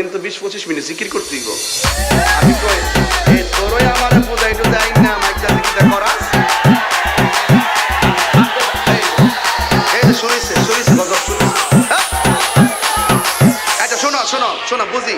কিন্তু 20-25 মিনিট জিকির করতেই গো আমি কই এই তোরই আমার পূজাই তো যাই না মাইকা দিকিটা করা এই যে শুনিছে গজব শুনিছে আচ্ছা শোনো বুঝি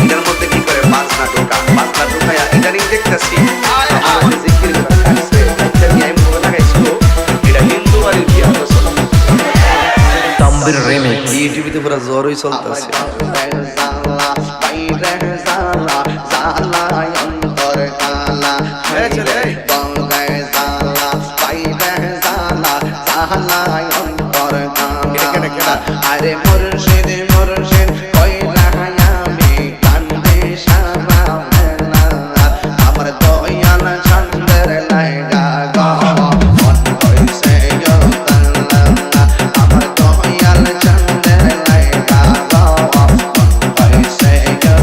এটার মধ্যে কি করে বাজনা ঢোকায়া এটা নিয়ে দেখতেছি এটা হিন্দু আর তাম্বির রিমিক্স ইউটিউবে পুরো জোরই চলতেছে আরে মুর্শিদ কইলা আমি কান্দে সারা আমার দয়াল চন্দ্র লাইগা গো মন কইছে গো আমার দয়াল চন্দ্র লাইগা গো মন কইছে গো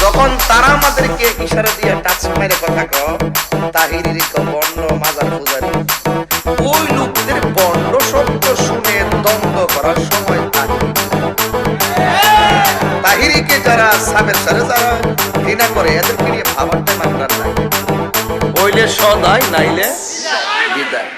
যখন তারা আমাদেরকে ইশারা দিয়ে টাচ মেরে কথা কও তাহিরির বর্ণ মাজার পূজারি ওই লোকদের বর্ণ শব্দ শুনে দ্বন্দ্ব করার সময় তাহিরিকে যারা সাবের সারে যারা ঘৃণা করে এদেরকে নিয়ে ভাবার টাইম আপনার নাই হইলে সদাই নাইলে বিদায়।